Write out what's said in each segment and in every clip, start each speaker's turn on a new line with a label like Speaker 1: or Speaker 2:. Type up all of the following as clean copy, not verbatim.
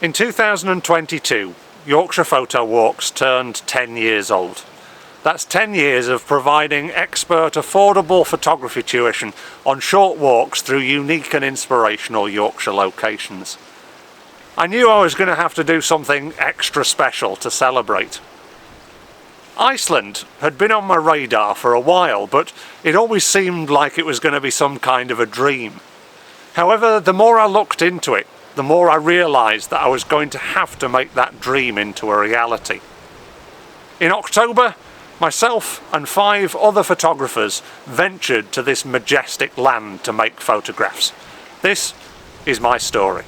Speaker 1: In 2022, Yorkshire Photo Walks turned 10 years old. That's 10 years of providing expert, affordable photography tuition on short walks through unique and inspirational Yorkshire locations. I knew I was going to have to do something extra special to celebrate. Iceland had been on my radar for a while, but it always seemed like it was going to be some kind of a dream. However, the more I looked into it, the more I realised that I was going to have to make that dream into a reality. In October, myself and 5 other photographers ventured to this majestic land to make photographs. This is my story.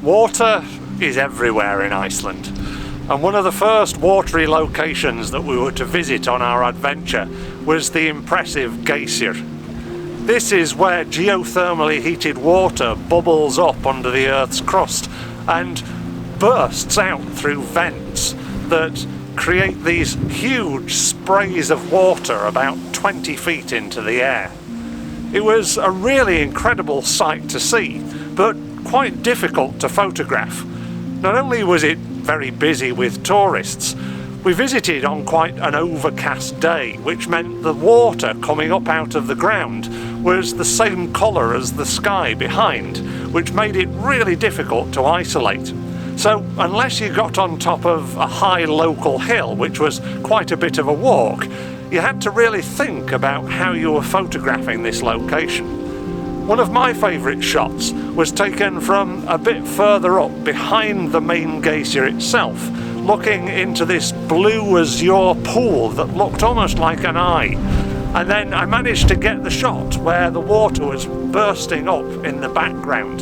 Speaker 1: Water is everywhere in Iceland, and one of the first watery locations that we were to visit on our adventure was the impressive Geyser. This is where geothermally heated water bubbles up under the Earth's crust and bursts out through vents that create these huge sprays of water about 20 feet into the air. It was a really incredible sight to see, but quite difficult to photograph. Not only was it very busy with tourists, we visited on quite an overcast day, which meant the water coming up out of the ground was the same colour as the sky behind, which made it really difficult to isolate. So unless you got on top of a high local hill, which was quite a bit of a walk, you had to really think about how you were photographing this location. One of my favourite shots was taken from a bit further up behind the main geyser itself, looking into this blue azure pool that looked almost like an eye. And then I managed to get the shot where the water was bursting up in the background.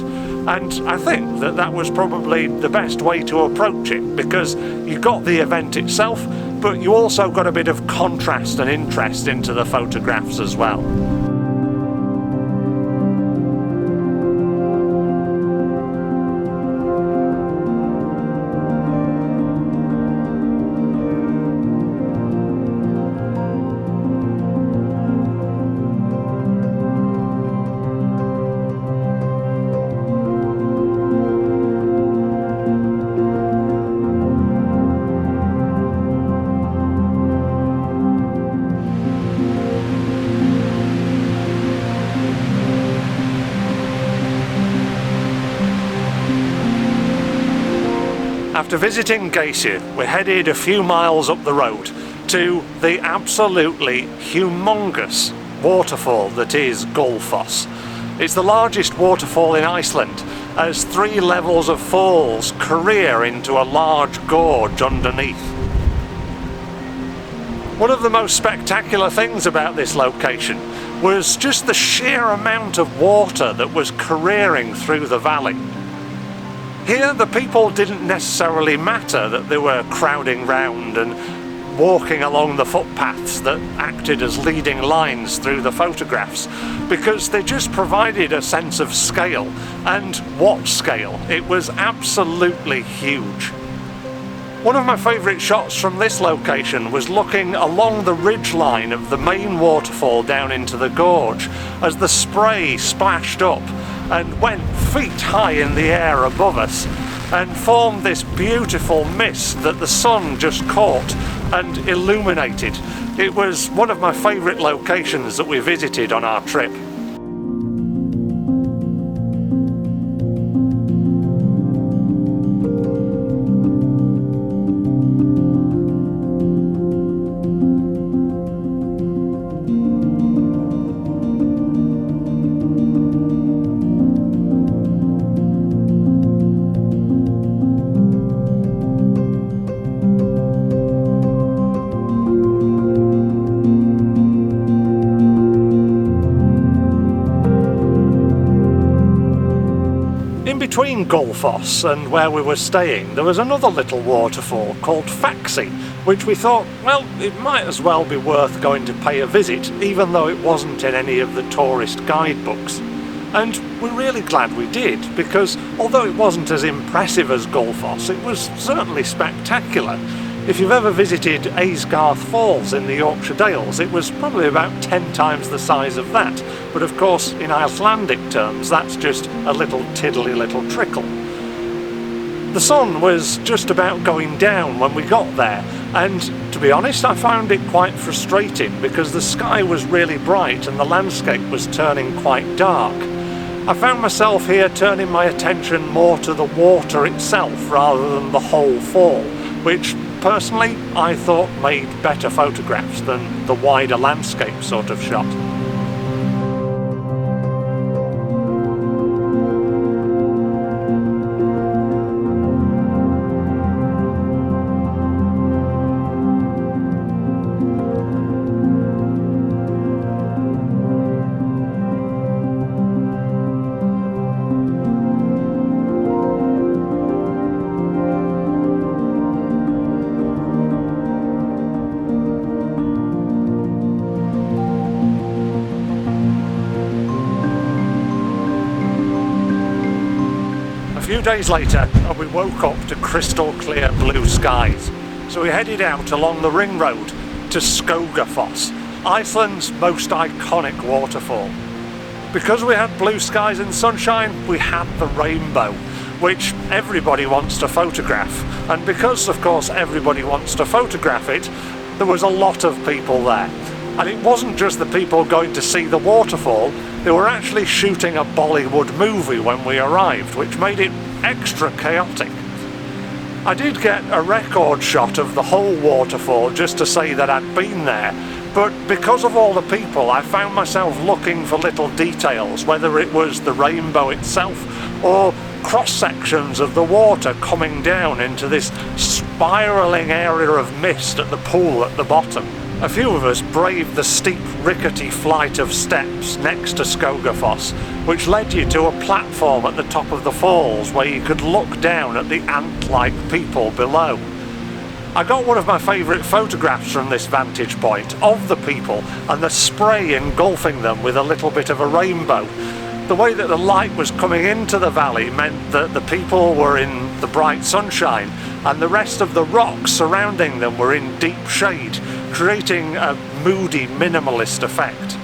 Speaker 1: And I think that that was probably the best way to approach it, because you got the event itself, but you also got a bit of contrast and interest into the photographs as well. After visiting Geyser, we headed a few miles up the road to the absolutely humongous waterfall that is Gullfoss. It's the largest waterfall in Iceland, as 3 levels of falls career into a large gorge underneath. One of the most spectacular things about this location was just the sheer amount of water that was careering through the valley. Here the people didn't necessarily matter that they were crowding round and walking along the footpaths that acted as leading lines through the photographs, because they just provided a sense of scale, and what scale. It was absolutely huge. One of my favourite shots from this location was looking along the ridgeline of the main waterfall down into the gorge as the spray splashed up and went feet high in the air above us and formed this beautiful mist that the sun just caught and illuminated. It was one of my favourite locations that we visited on our trip. between Gullfoss and where we were staying, there was another little waterfall called Faxi, which we thought, well, it might as well be worth going to pay a visit, even though it wasn't in any of the tourist guidebooks. And we're really glad we did, because although it wasn't as impressive as Gullfoss, it was certainly spectacular. If you've ever visited Falls in the Yorkshire Dales, it was probably about 10 times the size of that, but of course in Icelandic terms that's just a little tiddly little trickle. The sun was just about going down when we got there, and to be honest I found it quite frustrating because the sky was really bright and the landscape was turning quite dark. I found myself here turning my attention more to the water itself rather than the whole fall, which personally I thought made better photographs than the wider landscape sort of shot. A few days later, we woke up to crystal clear blue skies, so we headed out along the ring road to Skogafoss, Iceland's most iconic waterfall. Because we had blue skies and sunshine, we had the rainbow, which everybody wants to photograph, and because of course everybody wants to photograph it, there was a lot of people there. And it wasn't just the people going to see the waterfall, they were actually shooting a Bollywood movie when we arrived, which made it extra chaotic. I did get a record shot of the whole waterfall just to say that I'd been there, but because of all the people I found myself looking for little details, whether it was the rainbow itself or cross-sections of the water coming down into this spiralling area of mist at the pool at the bottom. A few of us braved the steep, rickety flight of steps next to Skogafoss, which led you to a platform at the top of the falls where you could look down at the ant-like people below. I got one of my favourite photographs from this vantage point of the people and the spray engulfing them with a little bit of a rainbow. The way that the light was coming into the valley meant that the people were in the bright sunshine and the rest of the rocks surrounding them were in deep shade, creating a moody minimalist effect.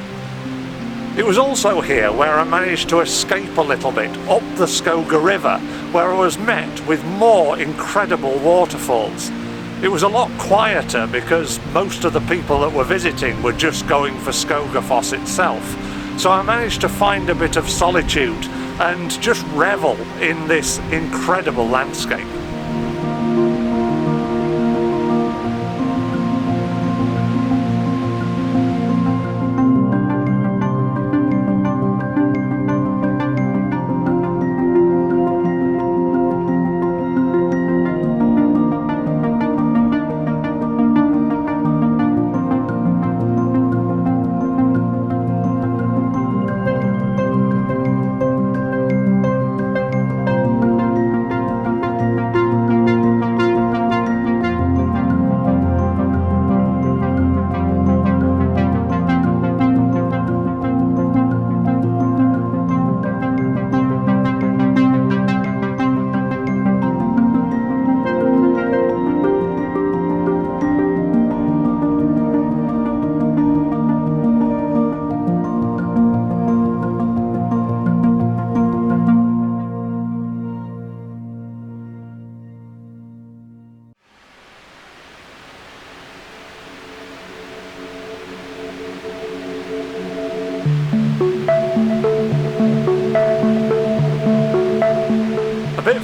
Speaker 1: It was also here where I managed to escape a little bit up the Skoga River, where I was met with more incredible waterfalls. It was a lot quieter because most of the people that were visiting were just going for Skogafoss itself, so I managed to find a bit of solitude and just revel in this incredible landscape.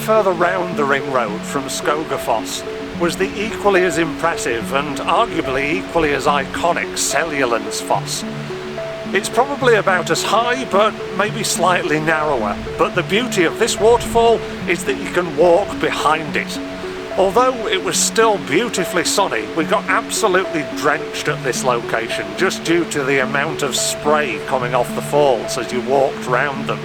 Speaker 1: Further round the ring road from Skogafoss was the equally as impressive and arguably equally as iconic Seljalandsfoss. It's probably about as high but maybe slightly narrower, but the beauty of this waterfall is that you can walk behind it. Although it was still beautifully sunny, we got absolutely drenched at this location just due to the amount of spray coming off the falls as you walked round them.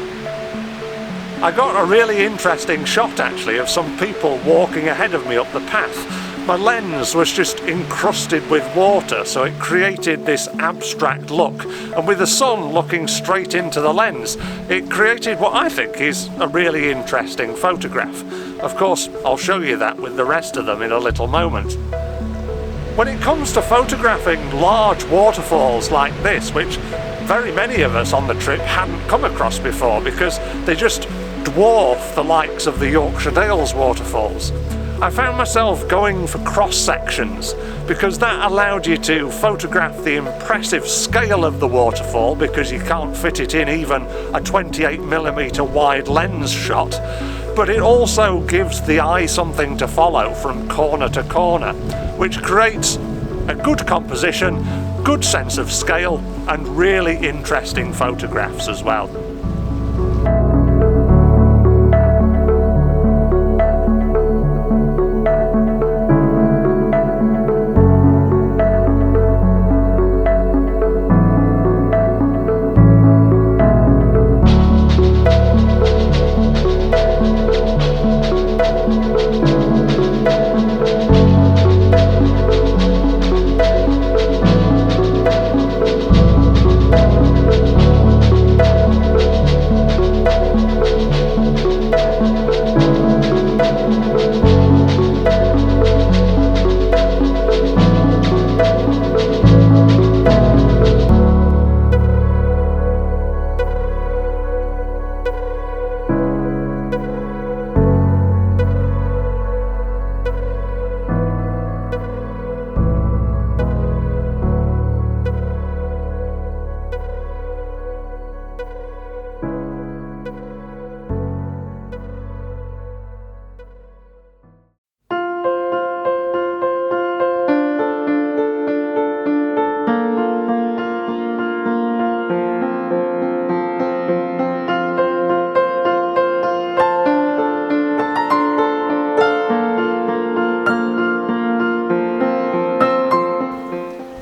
Speaker 1: I got a really interesting shot actually of some people walking ahead of me up the path. My lens was just encrusted with water, so it created this abstract look, and with the sun looking straight into the lens, it created what I think is a really interesting photograph. Of course, I'll show you that with the rest of them in a little moment. When it comes to photographing large waterfalls like this, which very many of us on the trip hadn't come across before because they just dwarf the likes of the Yorkshire Dales waterfalls, I found myself going for cross sections because that allowed you to photograph the impressive scale of the waterfall, because you can't fit it in even a 28mm wide lens shot, but it also gives the eye something to follow from corner to corner, which creates a good composition, good sense of scale, and really interesting photographs as well.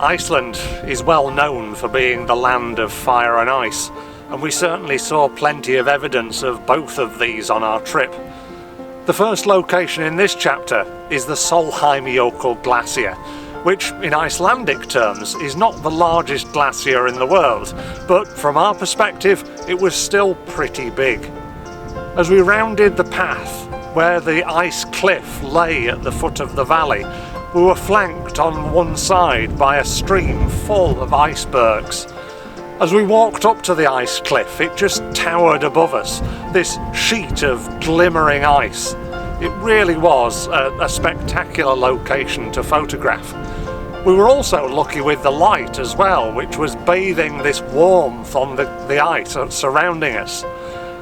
Speaker 1: Iceland is well known for being the land of fire and ice, and we certainly saw plenty of evidence of both of these on our trip. The first location in this chapter is the Seljalandsfoss Glacier, which in Icelandic terms is not the largest glacier in the world, but from our perspective it was still pretty big. As we rounded the path where the ice cliff lay at the foot of the valley, we were flanked on one side by a stream full of icebergs. As we walked up to the ice cliff, it just towered above us, this sheet of glimmering ice. It really was a spectacular location to photograph. We were also lucky with the light as well, which was bathing this warmth on the ice surrounding us.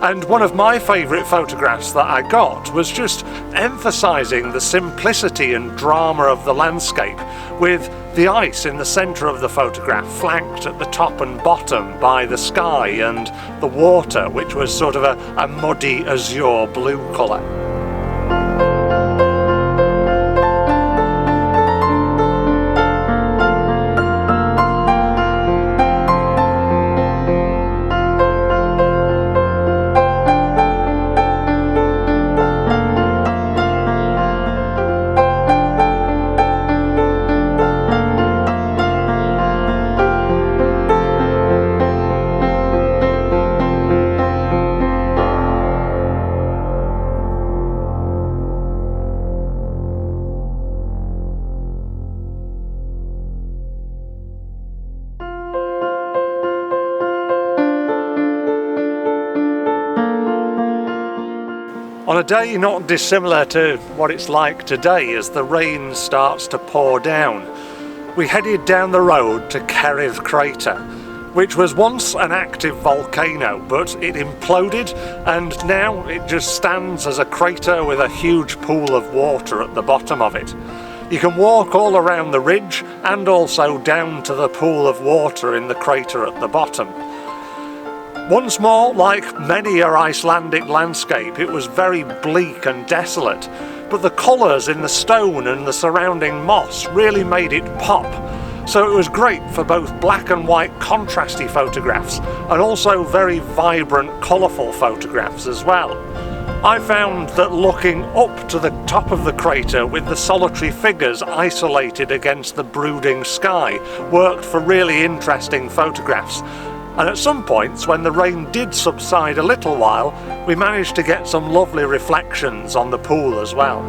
Speaker 1: And one of my favourite photographs that I got was just emphasising the simplicity and drama of the landscape, with the ice in the centre of the photograph flanked at the top and bottom by the sky and the water, which was sort of a muddy azure blue colour. On a day not dissimilar to what it's like today as the rain starts to pour down, we headed down the road to Kerrith Crater, which was once an active volcano, but it imploded and now it just stands as a crater with a huge pool of water at the bottom of it. You can walk all around the ridge and also down to the pool of water in the crater at the bottom. Once more, like many an Icelandic landscape, it was very bleak and desolate, but the colours in the stone and the surrounding moss really made it pop. so it was great for both black and white contrasty photographs and also very vibrant, colourful photographs as well. I found that looking up to the top of the crater with the solitary figures isolated against the brooding sky worked for really interesting photographs. And at some points, when the rain did subside a little while, we managed to get some lovely reflections on the pool as well.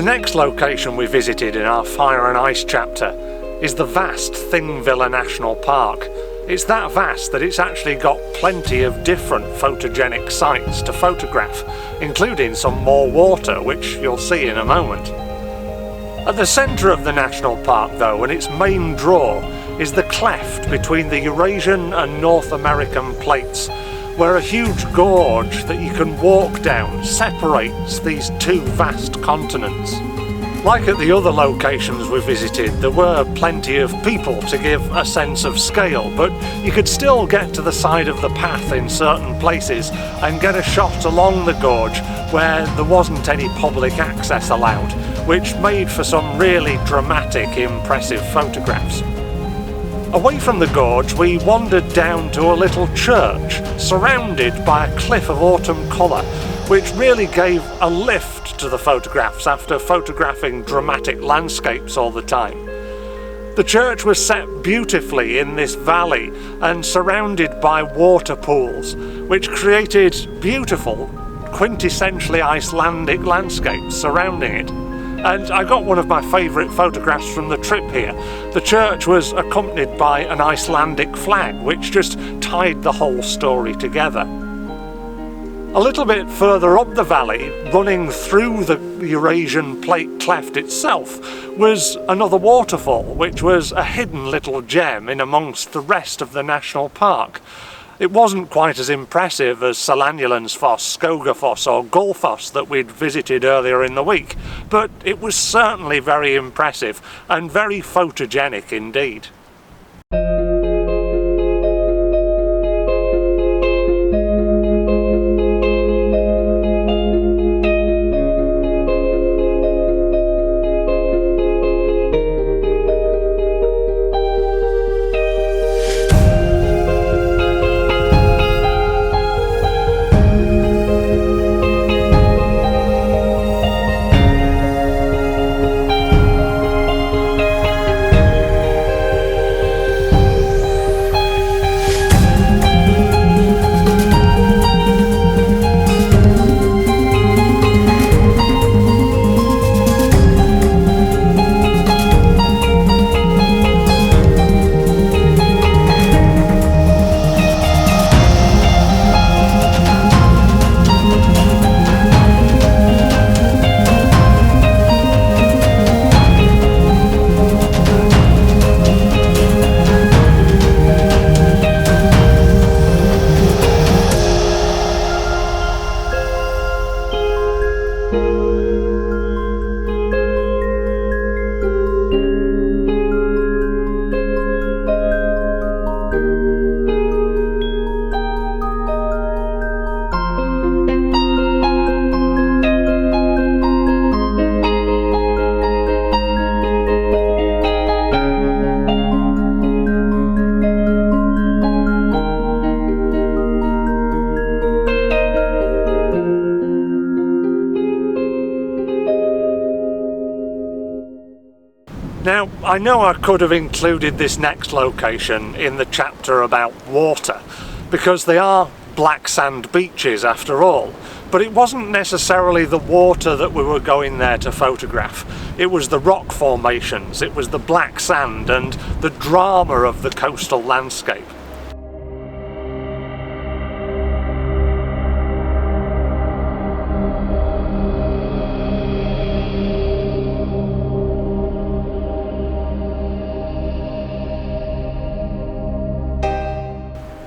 Speaker 1: The next location we visited in our Fire and Ice chapter is the vast Thingvellir National Park. It's that vast that it's actually got plenty of different photogenic sites to photograph, including some more water, which you'll see in a moment. At the centre of the national park though, and its main draw, is the cleft between the Eurasian and North American plates, where a huge gorge that you can walk down separates these two vast continents. Like at the other locations we visited, there were plenty of people to give a sense of scale, but you could still get to the side of the path in certain places and get a shot along the gorge where there wasn't any public access allowed, which made for some really dramatic, impressive photographs. Away from the gorge, we wandered down to a little church surrounded by a cliff of autumn colour, which really gave a lift to the photographs after photographing dramatic landscapes all the time. The church was set beautifully in this valley and surrounded by water pools, which created beautiful, quintessentially Icelandic landscapes surrounding it. And I got one of my favourite photographs from the trip here. The church was accompanied by an Icelandic flag, which just tied the whole story together. A little bit further up the valley, running through the Eurasian plate cleft itself, was another waterfall, which was a hidden little gem in amongst the rest of the national park. It wasn't quite as impressive as Seljalandsfoss, Skogafoss or Gullfoss that we'd visited earlier in the week, but it was certainly very impressive and very photogenic indeed. Now, I know I could have included this next location in the chapter about water, because they are black sand beaches after all, but it wasn't necessarily the water that we were going there to photograph. It was the rock formations, it was the black sand and the drama of the coastal landscape.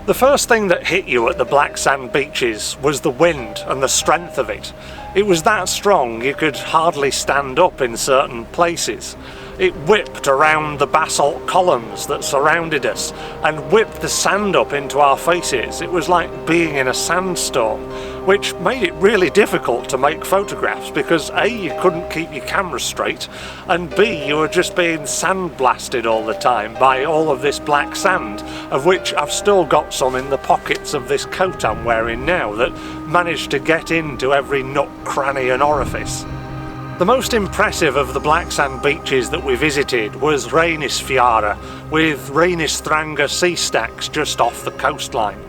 Speaker 1: The first thing that hit you at the black sand beaches was the wind and the strength of it. It was that strong you could hardly stand up in certain places. It whipped around the basalt columns that surrounded us and whipped the sand up into our faces. It was like being in a sandstorm, which made it really difficult to make photographs because A, you couldn't keep your camera straight, and B, you were just being sandblasted all the time by all of this black sand, of which I've still got some in the pockets of this coat I'm wearing now that managed to get into every nook, cranny and orifice. The most impressive of the black sand beaches that we visited was Reynisfjara, with Reynisstranga sea stacks just off the coastline.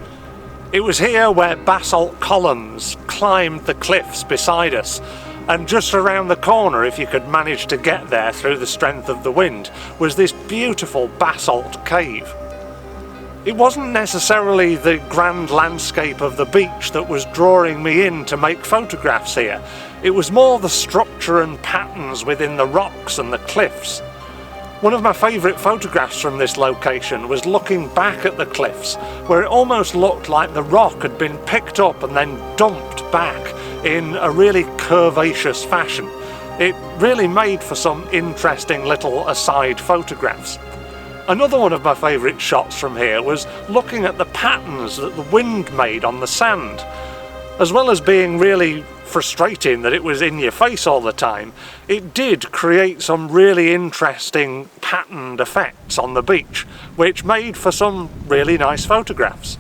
Speaker 1: It was here where basalt columns climbed the cliffs beside us, and just around the corner, if you could manage to get there through the strength of the wind, was this beautiful basalt cave. It wasn't necessarily the grand landscape of the beach that was drawing me in to make photographs here. It was more the structure and patterns within the rocks and the cliffs. One of my favourite photographs from this location was looking back at the cliffs, where it almost looked like the rock had been picked up and then dumped back in a really curvaceous fashion. It really made for some interesting little aside photographs. Another one of my favourite shots from here was looking at the patterns that the wind made on the sand. As well as being really frustrating that it was in your face all the time, it did create some really interesting patterned effects on the beach, which made for some really nice photographs.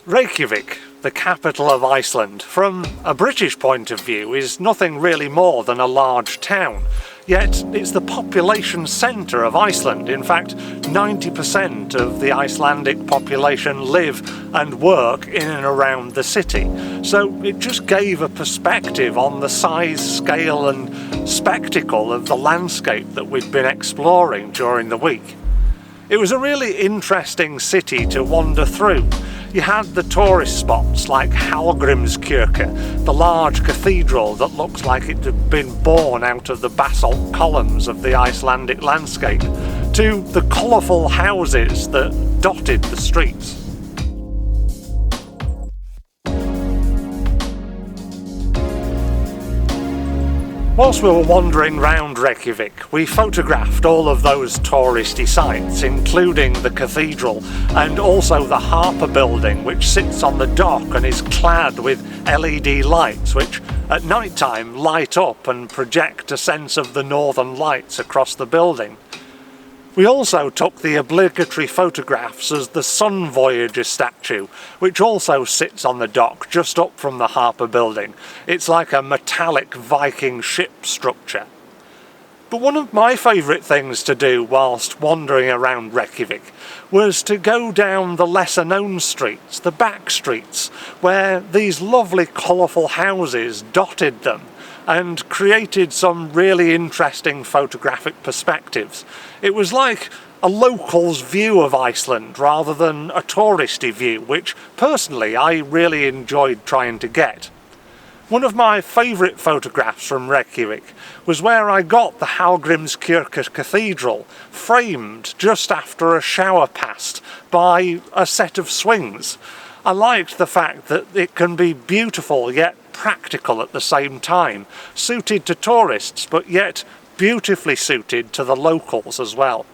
Speaker 1: Reykjavik, the capital of Iceland, from a British point of view is nothing really more than a large town, yet it's the population centre of Iceland. In fact, 90% of the Icelandic population live and work in and around the city, so it just gave a perspective on the size, scale and spectacle of the landscape that we'd been exploring during the week. It was a really interesting city to wander through. You had the tourist spots like Hallgrímskirkja, the large cathedral that looks like it had been born out of the basalt columns of the Icelandic landscape, to the colourful houses that dotted the streets. Whilst we were wandering round Reykjavik, we photographed all of those touristy sites, including the cathedral and also the Harper building, which sits on the dock and is clad with LED lights which at night time light up and project a sense of the northern lights across the building. We also took the obligatory photographs as the Sun Voyager statue, which also sits on the dock just up from the Harper building. It's like a metallic Viking ship structure. But one of my favourite things to do whilst wandering around Reykjavik was to go down the lesser known streets, the back streets, where these lovely colourful houses dotted them, and created some really interesting photographic perspectives. It was like a local's view of Iceland rather than a touristy view, which personally I really enjoyed trying to get. One of my favourite photographs from Reykjavik was where I got the Hallgrímskirkja Cathedral framed just after a shower passed by a set of swings. I liked the fact that it can be beautiful yet practical at the same time, suited to tourists but yet beautifully suited to the locals as well.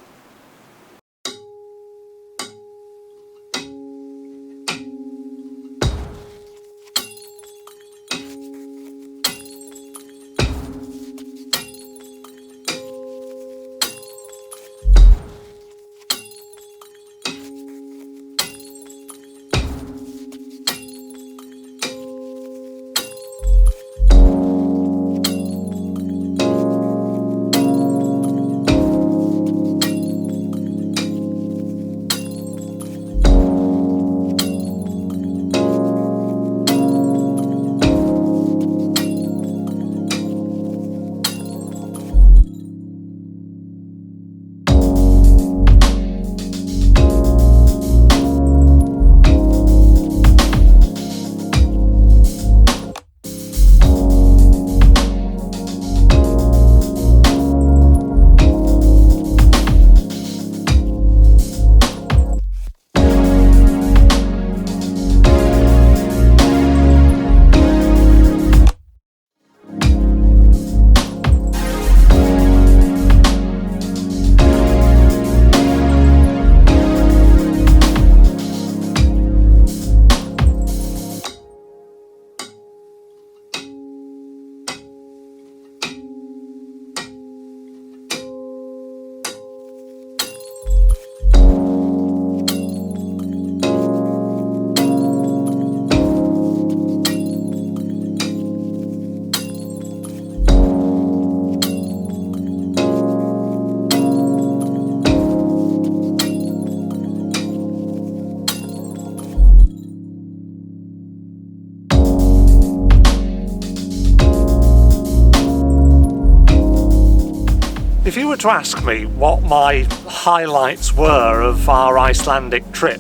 Speaker 1: If you were to ask me what my highlights were of our Icelandic trip,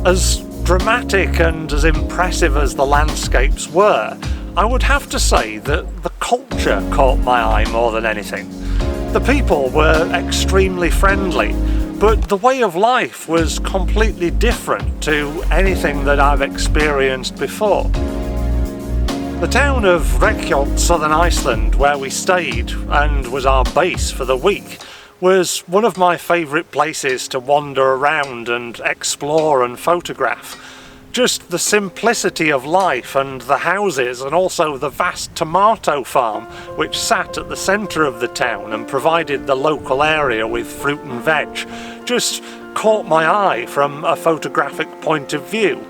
Speaker 1: as dramatic and as impressive as the landscapes were, I would have to say that the culture caught my eye more than anything. The people were extremely friendly, but the way of life was completely different to anything that I've experienced before. The town of Reykjavik, southern Iceland, where we stayed and was our base for the week, was one of my favourite places to wander around and explore and photograph. Just the simplicity of life and the houses, and also the vast tomato farm which sat at the centre of the town and provided the local area with fruit and veg, just caught my eye from a photographic point of view.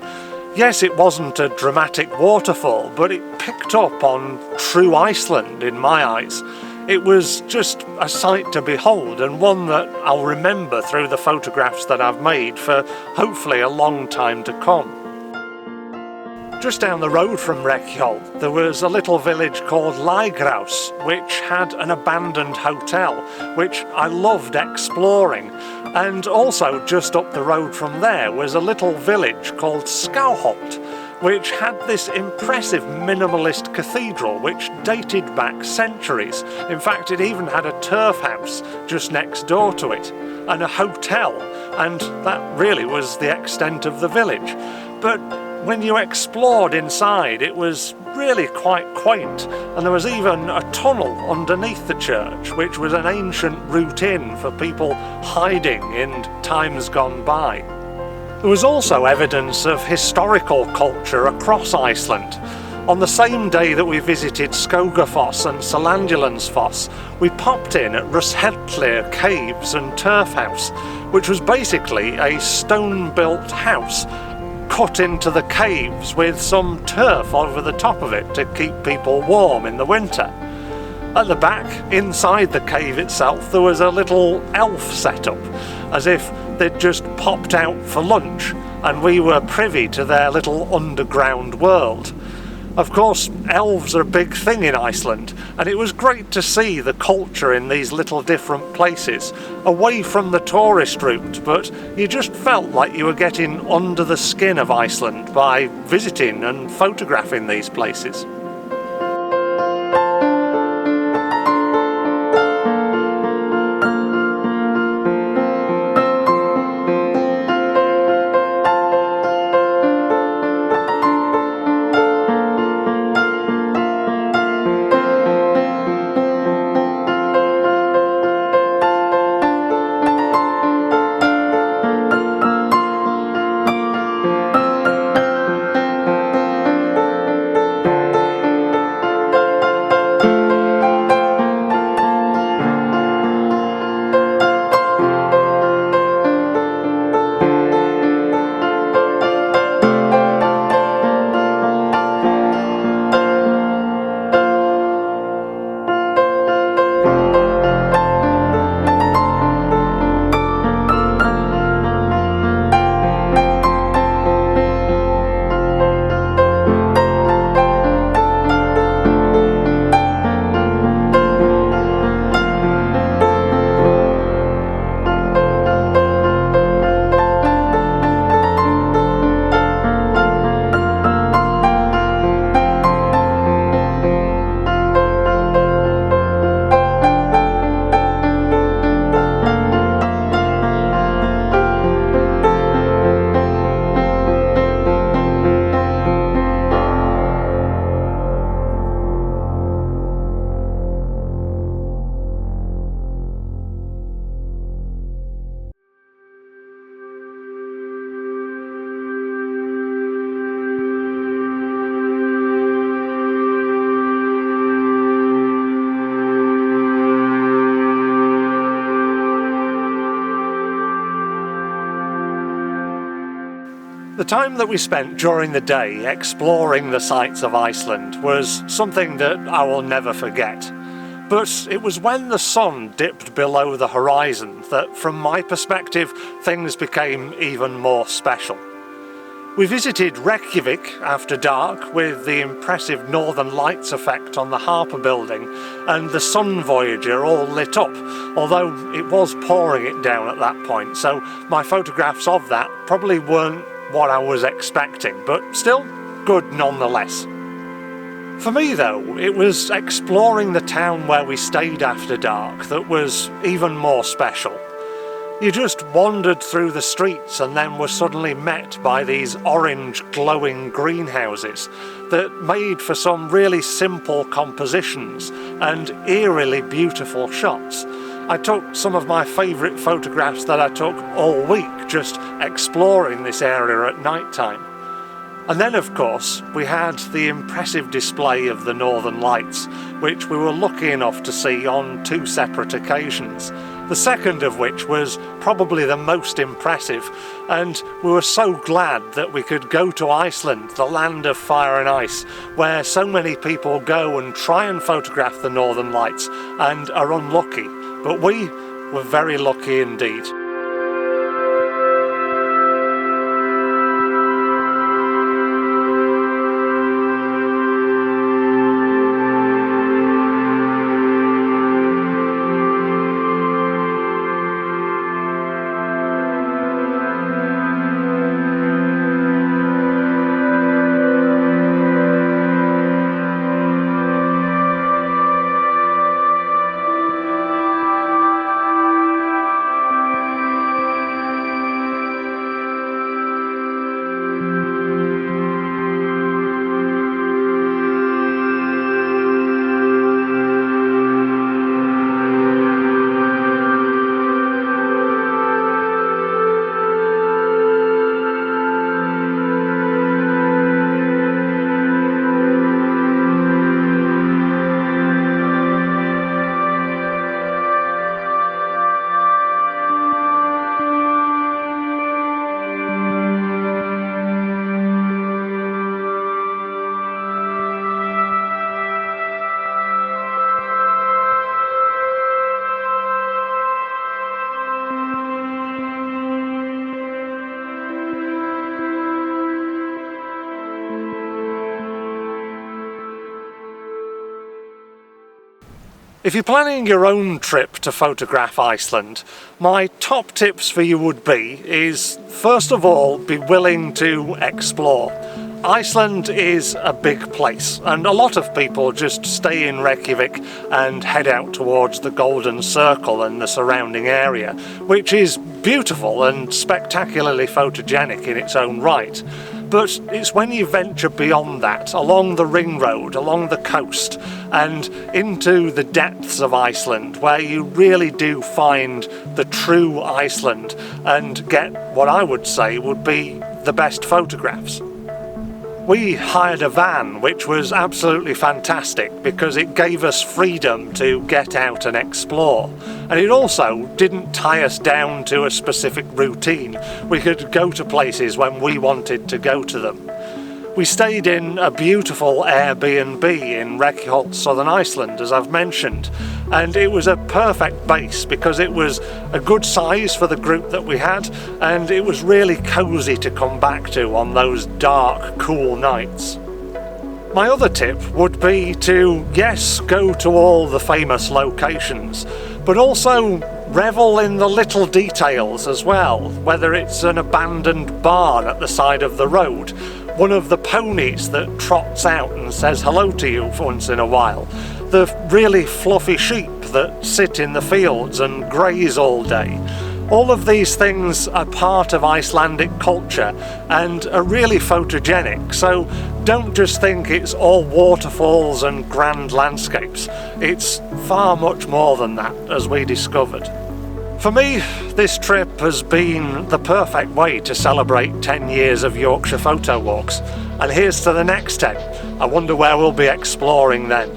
Speaker 1: Yes, it wasn't a dramatic waterfall, but it picked up on true Iceland in my eyes. It was just a sight to behold, and one that I'll remember through the photographs that I've made for hopefully a long time to come. Just down the road from Reykjavik, there was a little village called Lækjafoss, which had an abandoned hotel, which I loved exploring. And also just up the road from there was a little village called Skogafoss, which had this impressive minimalist cathedral which dated back centuries. In fact, it even had a turf house just next door to it, and a hotel, and that really was the extent of the village. But when you explored inside, it was really quite quaint, and there was even a tunnel underneath the church, which was an ancient route in for people hiding in times gone by. There was also evidence of historical culture across Iceland. On the same day that we visited Skogafoss and Seljalandsfoss, we popped in at Thingvellir caves and turf house, which was basically a stone-built house cut into the caves with some turf over the top of it to keep people warm in the winter. At the back, inside the cave itself, there was a little elf setup, as if they'd just popped out for lunch and we were privy to their little underground world. Of course, elves are a big thing in Iceland, and it was great to see the culture in these little different places, away from the tourist route, but you just felt like you were getting under the skin of Iceland by visiting and photographing these places. The time that we spent during the day exploring the sights of Iceland was something that I will never forget. But it was when the sun dipped below the horizon that, from my perspective, things became even more special. We visited Reykjavik after dark with the impressive Northern Lights effect on the Harper building and the Sun Voyager all lit up, although it was pouring it down at that point, so my photographs of that probably weren't what I was expecting, but still good nonetheless. For me though, it was exploring the town where we stayed after dark that was even more special. You just wandered through the streets and then were suddenly met by these orange glowing greenhouses that made for some really simple compositions and eerily beautiful shots. I took some of my favourite photographs that I took all week just exploring this area at night time. And then of course we had the impressive display of the Northern Lights, which we were lucky enough to see on 2 separate occasions. The second of which was probably the most impressive, and we were so glad that we could go to Iceland, the land of fire and ice, where so many people go and try and photograph the Northern Lights and are unlucky. But we were very lucky indeed. If you're planning your own trip to photograph Iceland, my top tips for you would be is, first of all, be willing to explore. Iceland is a big place, and a lot of people just stay in Reykjavik and head out towards the Golden Circle and the surrounding area, which is beautiful and spectacularly photogenic in its own right. But it's when you venture beyond that, along the ring road, along the coast, and into the depths of Iceland, where you really do find the true Iceland and get what I would say would be the best photographs. We hired a van, which was absolutely fantastic because it gave us freedom to get out and explore. And it also didn't tie us down to a specific routine. We could go to places when we wanted to go to them. We stayed in a beautiful Airbnb in Reykjavik, southern Iceland, as I've mentioned, and it was a perfect base because it was a good size for the group that we had, and it was really cosy to come back to on those dark, cool nights. My other tip would be to, yes, go to all the famous locations, but also revel in the little details as well, whether it's an abandoned barn at the side of the road, one of the ponies that trots out and says hello to you once in a while, the really fluffy sheep that sit in the fields and graze all day. All of these things are part of Icelandic culture and are really photogenic, so don't just think it's all waterfalls and grand landscapes. It's far much more than that, as we discovered. For me, this trip has been the perfect way to celebrate 10 years of Yorkshire photo walks, and here's to the next 10. I wonder where we'll be exploring then.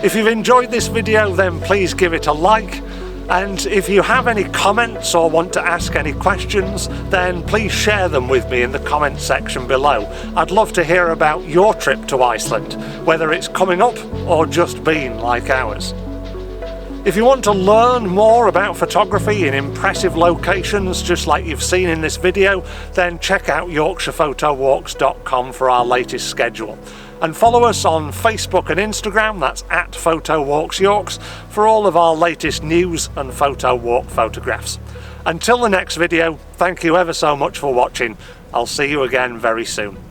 Speaker 1: If you've enjoyed this video, then please give it a like, and if you have any comments or want to ask any questions, then please share them with me in the comments section below. I'd love to hear about your trip to Iceland, whether it's coming up or just been like ours. If you want to learn more about photography in impressive locations just like you've seen in this video, then check out YorkshirePhotoWalks.com for our latest schedule. And follow us on Facebook and Instagram, that's @PhotoWalksYorks, for all of our latest news and photo walk photographs. Until the next video, thank you ever so much for watching. I'll see you again very soon.